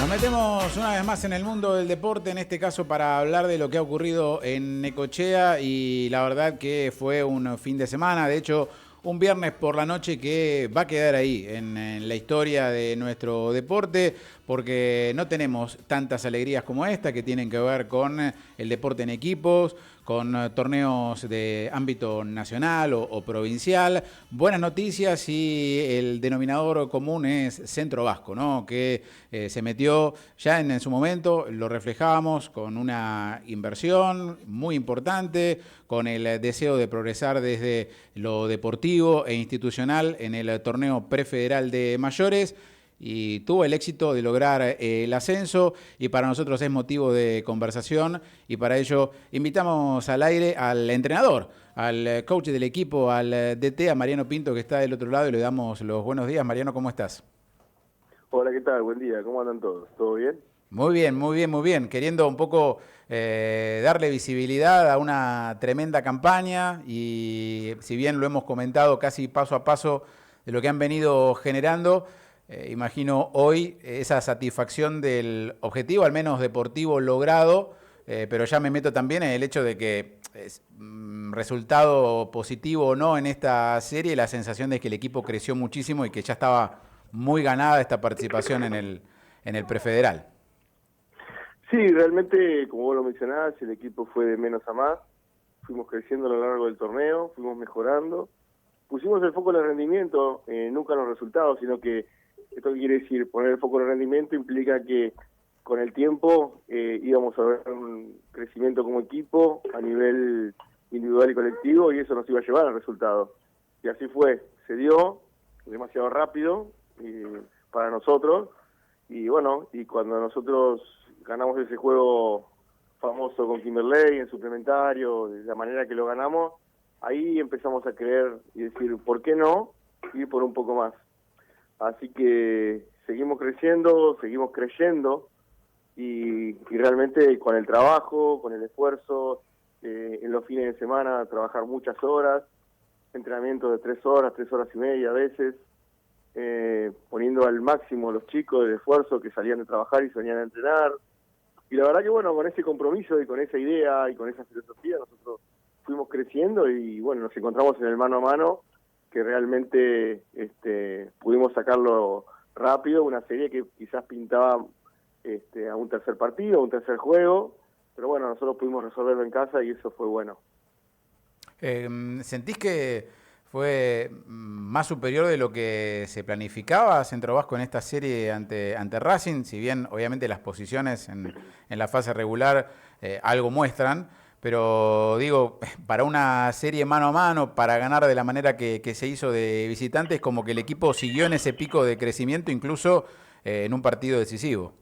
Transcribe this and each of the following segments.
Nos metemos una vez más en el mundo del deporte, en este caso para hablar de lo que ha ocurrido en Necochea, y la verdad que fue un fin de semana, de hecho un viernes por la noche que va a quedar ahí en la historia de nuestro deporte, porque no tenemos tantas alegrías como esta que tienen que ver con el deporte en equipos, con torneos de ámbito nacional o provincial. Buenas noticias, y el denominador común es Centro Vasco, ¿no? Que se metió ya en su momento, lo reflejábamos, con una inversión muy importante, con el deseo de progresar desde lo deportivo e institucional en el torneo prefederal de mayores, y tuvo el éxito de lograr el ascenso, y para nosotros es motivo de conversación, y para ello invitamos al aire al entrenador, al coach del equipo, al DT, a Mariano Pinto, que está del otro lado, y le damos los buenos días. Mariano, ¿cómo estás? Hola, ¿qué tal? Buen día, ¿cómo andan todos? ¿Todo bien? Muy bien, muy bien, muy bien. Queriendo un poco darle visibilidad a una tremenda campaña, y si bien lo hemos comentado casi paso a paso de lo que han venido generando, imagino hoy esa satisfacción del objetivo, al menos deportivo, logrado, pero ya me meto también en el hecho de que resultado positivo o no en esta serie, la sensación de que el equipo creció muchísimo y que ya estaba muy ganada esta participación en el prefederal. Sí, realmente, como vos lo mencionabas, el equipo fue de menos a más. Fuimos creciendo a lo largo del torneo, fuimos mejorando. Pusimos el foco en el rendimiento, nunca en los resultados, sino que esto quiere decir, poner el foco en el rendimiento implica que con el tiempo íbamos a ver un crecimiento como equipo a nivel individual y colectivo, y eso nos iba a llevar al resultado. Y así fue, se dio demasiado rápido para nosotros, y bueno, y cuando nosotros ganamos ese juego famoso con Kimberley en suplementario, de la manera que lo ganamos, ahí empezamos a creer y decir, ¿por qué no ir por un poco más? Así que seguimos creciendo, seguimos creyendo, y realmente con el trabajo, con el esfuerzo, en los fines de semana trabajar muchas horas, entrenamientos de 3 horas y media a veces, poniendo al máximo a los chicos el esfuerzo que salían de trabajar y se venían a entrenar. Y la verdad que bueno, con ese compromiso y con esa idea y con esa filosofía nosotros fuimos creciendo, y bueno, nos encontramos en el mano a mano, que realmente pudimos sacarlo rápido, una serie que quizás pintaba a un tercer partido, a un tercer juego, pero bueno, nosotros pudimos resolverlo en casa y eso fue bueno. ¿Sentís que fue más superior de lo que se planificaba Centro Vasco en esta serie ante Racing? Si bien obviamente las posiciones en la fase regular algo muestran, pero digo, para una serie mano a mano, para ganar de la manera que se hizo de visitantes, como que el equipo siguió en ese pico de crecimiento, incluso en un partido decisivo.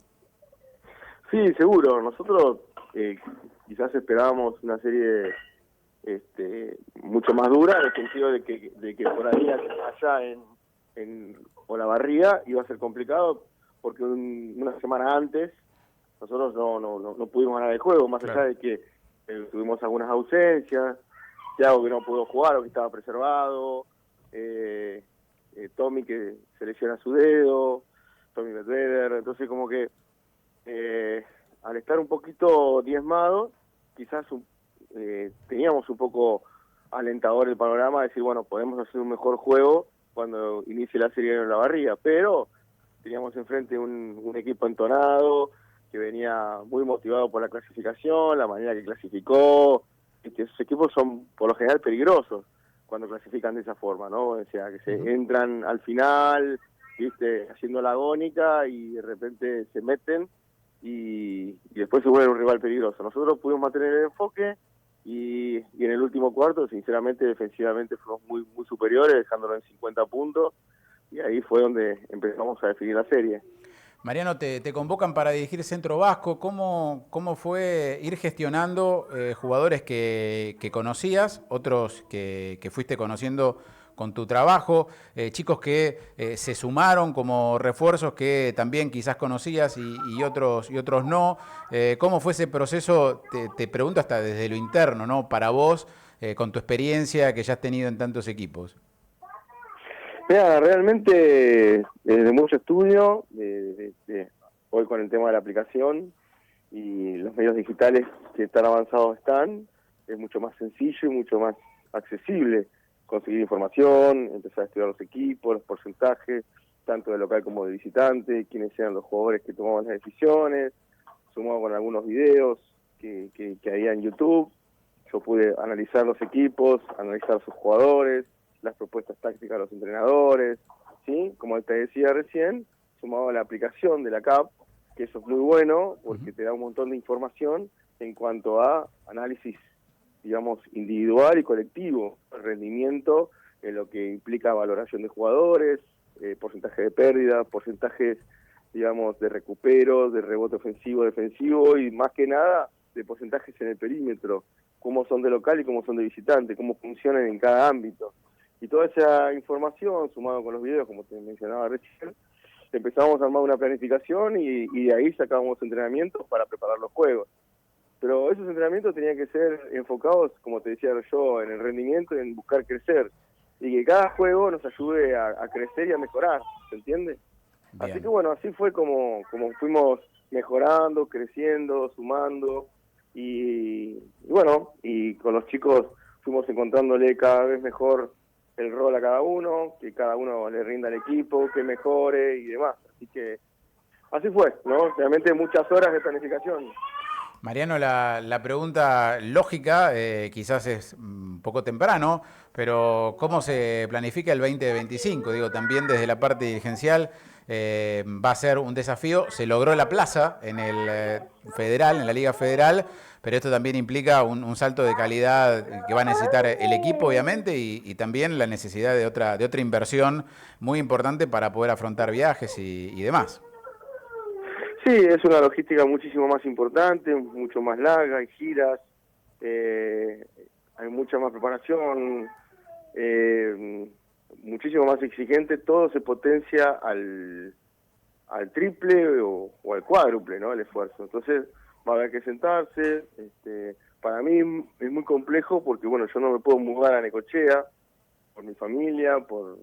Sí, seguro. Nosotros quizás esperábamos una serie mucho más dura, en el sentido de que por ahí allá en Olavarría iba a ser complicado, porque una semana antes nosotros no pudimos ganar el juego, más Claro. allá de que tuvimos algunas ausencias, Thiago que no pudo jugar o que estaba preservado, Tommy que se lesiona su dedo, Tommy Medvedev, entonces como que al estar un poquito diezmados, quizás teníamos un poco alentador el panorama de decir, bueno, podemos hacer un mejor juego cuando inicie la serie en la barriga, pero teníamos enfrente un equipo entonado, que venía muy motivado por la clasificación, la manera que clasificó, y que esos equipos son por lo general peligrosos cuando clasifican de esa forma, ¿no? O sea, que se entran al final, viste, haciendo la agónica, y de repente se meten y después se vuelve un rival peligroso. Nosotros pudimos mantener el enfoque, y en el último cuarto, sinceramente, defensivamente fuimos muy superiores, dejándolo en 50 puntos, y ahí fue donde empezamos a definir la serie. Mariano, te convocan para dirigir Centro Vasco. ¿Cómo fue ir gestionando jugadores que conocías, otros que fuiste conociendo con tu trabajo, chicos que se sumaron como refuerzos que también quizás conocías y otros no? ¿Cómo fue ese proceso? Te pregunto hasta desde lo interno, ¿no? Para vos, con tu experiencia que ya has tenido en tantos equipos. Mira, realmente desde mucho estudio, hoy con el tema de la aplicación y los medios digitales que tan avanzados están, es mucho más sencillo y mucho más accesible conseguir información, empezar a estudiar los equipos, los porcentajes, tanto de local como de visitante, quiénes eran los jugadores que tomaban las decisiones, sumado con algunos videos que había en YouTube. Yo pude analizar los equipos, analizar sus jugadores, las propuestas tácticas de los entrenadores, ¿sí? Como te decía recién, sumado a la aplicación de la CAP, que eso es muy bueno porque te da un montón de información en cuanto a análisis, digamos, individual y colectivo, rendimiento, en lo que implica valoración de jugadores, porcentaje de pérdida, porcentajes, digamos, de recupero, de rebote ofensivo, defensivo y más que nada de porcentajes en el perímetro, cómo son de local y cómo son de visitante, cómo funcionan en cada ámbito. Y toda esa información, sumado con los videos, como te mencionaba recién, empezamos a armar una planificación y de ahí sacábamos entrenamientos para preparar los juegos. Pero esos entrenamientos tenían que ser enfocados, como te decía yo, en el rendimiento y en buscar crecer. Y que cada juego nos ayude a crecer y a mejorar, ¿se entiende? Bien. Así que bueno, así fue como fuimos mejorando, creciendo, sumando. Y bueno, y con los chicos fuimos encontrándole cada vez mejor el rol a cada uno, que cada uno le rinda al equipo, que mejore y demás. Así que así fue, ¿no? Realmente muchas horas de planificación. Mariano, la pregunta lógica, quizás es un poco temprano, pero ¿cómo se planifica el 2025? Digo, también desde la parte dirigencial va a ser un desafío. Se logró la plaza en el federal, en la Liga Federal, pero esto también implica un salto de calidad que va a necesitar el equipo, obviamente, y también la necesidad de otra inversión muy importante para poder afrontar viajes y demás. Sí, es una logística muchísimo más importante, mucho más larga, hay giras, hay mucha más preparación, muchísimo más exigente, todo se potencia al triple o al cuádruple, ¿no? El esfuerzo. Entonces va a haber que sentarse. Para mí es muy complejo porque, bueno, yo no me puedo mudar a Necochea por mi familia, por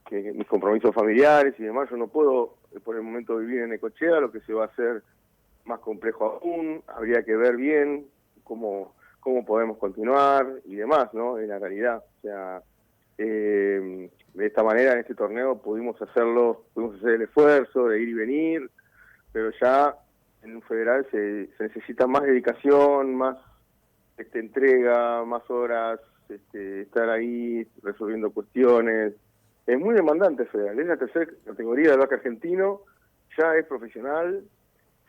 mis compromisos familiares y demás. Yo no puedo por el momento vivir en Necochea, lo que se va a hacer más complejo aún. Habría que ver bien cómo podemos continuar y demás, ¿no? En la realidad. O sea, de esta manera en este torneo pudimos hacer el esfuerzo de ir y venir, pero ya en un federal se necesita más dedicación, más entrega, más horas, estar ahí resolviendo cuestiones. Es muy demandante el federal, es la tercera categoría del básquet argentino, ya es profesional,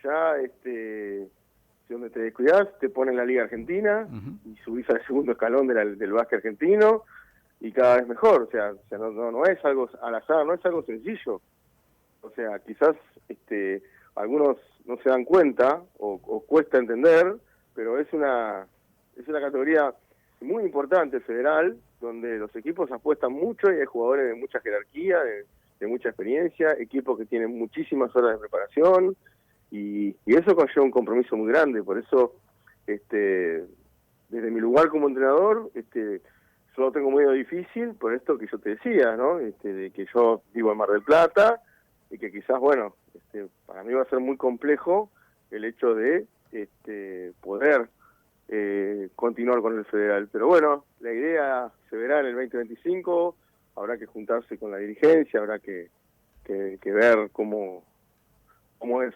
ya si donde te descuidas te ponen la Liga Argentina y subís al segundo escalón del básquet argentino y cada vez mejor. O sea no es algo al azar, no es algo sencillo. O sea, quizás algunos no se dan cuenta o cuesta entender, pero es una categoría muy importante federal, donde los equipos apuestan mucho y hay jugadores de mucha jerarquía, de mucha experiencia, equipos que tienen muchísimas horas de preparación y eso conlleva un compromiso muy grande. Por eso, desde mi lugar como entrenador, yo lo tengo muy difícil por esto que yo te decía, ¿no? De que yo vivo en Mar del Plata y que quizás, bueno, para mí va a ser muy complejo el hecho de poder continuar con el federal. Pero bueno, la idea se verá en el 2025, habrá que juntarse con la dirigencia, habrá que ver cómo es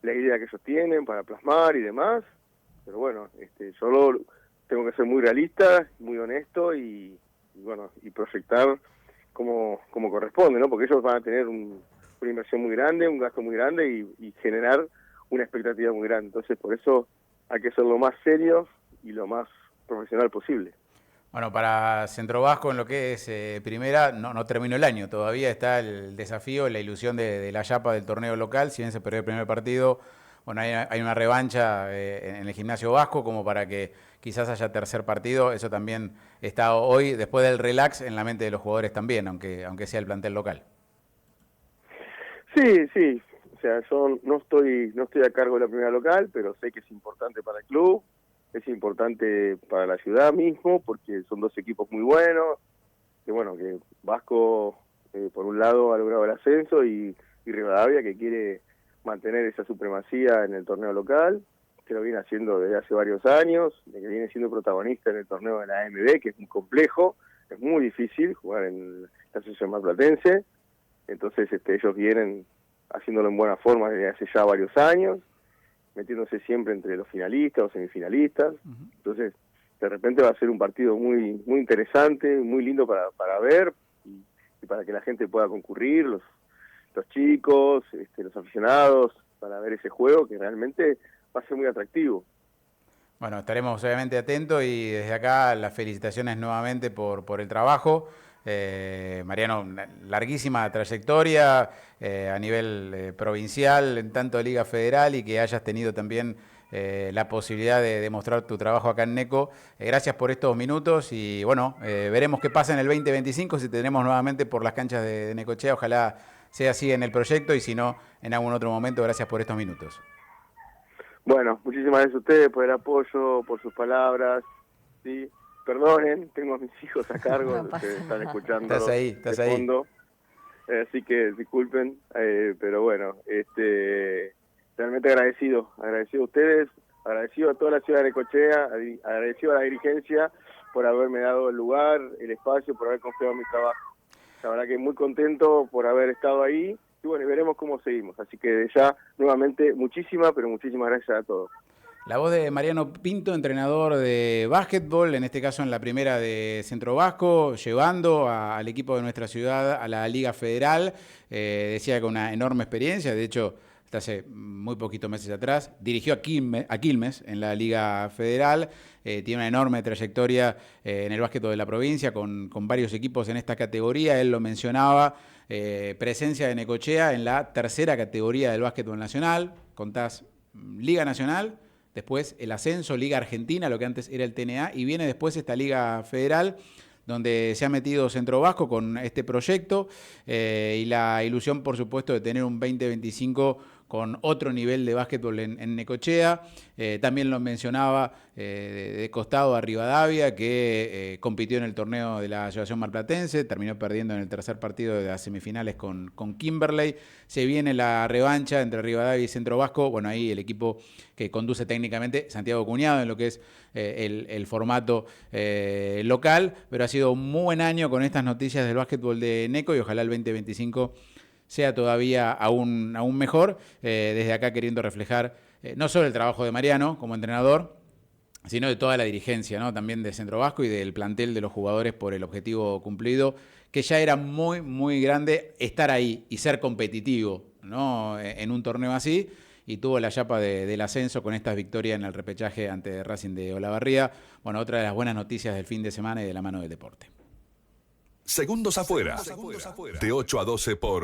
la idea que ellos tienen para plasmar y demás. Pero bueno, yo tengo que ser muy realista, muy honesto y bueno, y proyectar como corresponde, ¿no? Porque ellos van a tener una inversión muy grande, un gasto muy grande y generar una expectativa muy grande. Entonces, por eso hay que ser lo más serio y lo más profesional posible. Bueno, para Centro Vasco en lo que es primera, no terminó el año, todavía está el desafío, la ilusión de la chapa del torneo local. Si bien se perdió el primer partido, bueno, hay una revancha en el Gimnasio Vasco como para que quizás haya tercer partido. Eso también está hoy, después del relax, en la mente de los jugadores también, aunque sea el plantel local. Sí. O sea, yo no estoy a cargo de la primera local, pero sé que es importante para el club, es importante para la ciudad mismo, porque son dos equipos muy buenos, que Vasco, por un lado, ha logrado el ascenso y Rivadavia, que quiere mantener esa supremacía en el torneo local, que lo viene haciendo desde hace varios años, de que viene siendo protagonista en el torneo de la AMB, que es muy complejo, es muy difícil jugar en la Asociación Marplatense. Entonces ellos vienen haciéndolo en buena forma desde hace ya varios años, metiéndose siempre entre los finalistas o semifinalistas. Entonces, de repente va a ser un partido muy muy interesante, muy lindo para ver y para que la gente pueda concurrir, los chicos, los aficionados, para ver ese juego que realmente va a ser muy atractivo. Bueno, estaremos obviamente atentos y desde acá las felicitaciones nuevamente por el trabajo. Mariano, una larguísima trayectoria a nivel provincial, en tanto de Liga Federal, y que hayas tenido también la posibilidad de demostrar tu trabajo acá en Neco. Gracias por estos minutos y bueno, veremos qué pasa en el 2025, si tenemos nuevamente por las canchas de Necochea. Ojalá sea así en el proyecto y si no, en algún otro momento. Gracias por estos minutos. Bueno, muchísimas gracias a ustedes por el apoyo, por sus palabras, ¿sí? Perdonen, tengo a mis hijos a cargo, que están escuchando estás de fondo, así que disculpen, pero bueno, realmente agradecido a ustedes, agradecido a toda la ciudad de Necochea, agradecido a la dirigencia por haberme dado el lugar, el espacio, por haber confiado en mi trabajo. La verdad que muy contento por haber estado ahí. Y bueno, y veremos cómo seguimos. Así que ya, nuevamente, muchísimas gracias a todos. La voz de Mariano Pinto, entrenador de básquetbol, en este caso en la primera de Centro Vasco, llevando al equipo de nuestra ciudad a la Liga Federal. Decía que una enorme experiencia, de hecho, hasta hace muy poquitos meses atrás, dirigió a Quilmes en la Liga Federal. Tiene una enorme trayectoria en el básquetbol de la provincia, con varios equipos en esta categoría. Él lo mencionaba, presencia de Necochea en la tercera categoría del básquetbol nacional. Contás Liga Nacional, después el ascenso, Liga Argentina, lo que antes era el TNA, y viene después esta Liga Federal, donde se ha metido Centro Vasco con este proyecto y la ilusión, por supuesto, de tener un 2025 con otro nivel de básquetbol en Necochea. También lo mencionaba de costado a Rivadavia, que compitió en el torneo de la Asociación Marplatense, terminó perdiendo en el tercer partido de las semifinales con Kimberley. Se viene la revancha entre Rivadavia y Centro Vasco. Bueno, ahí el equipo que conduce técnicamente Santiago Cuñado en lo que es el formato local, pero ha sido un muy buen año con estas noticias del básquetbol de Neco y ojalá el 2025 sea todavía aún mejor, desde acá queriendo reflejar no solo el trabajo de Mariano como entrenador, sino de toda la dirigencia, ¿no? También de Centro Vasco y del plantel de los jugadores por el objetivo cumplido, que ya era muy, muy grande estar ahí y ser competitivo, ¿no? En un torneo así, y tuvo la chapa del ascenso con estas victorias en el repechaje ante Racing de Olavarría. Bueno, otra de las buenas noticias del fin de semana y de la mano del deporte. Segundos afuera, de 8 a 12 por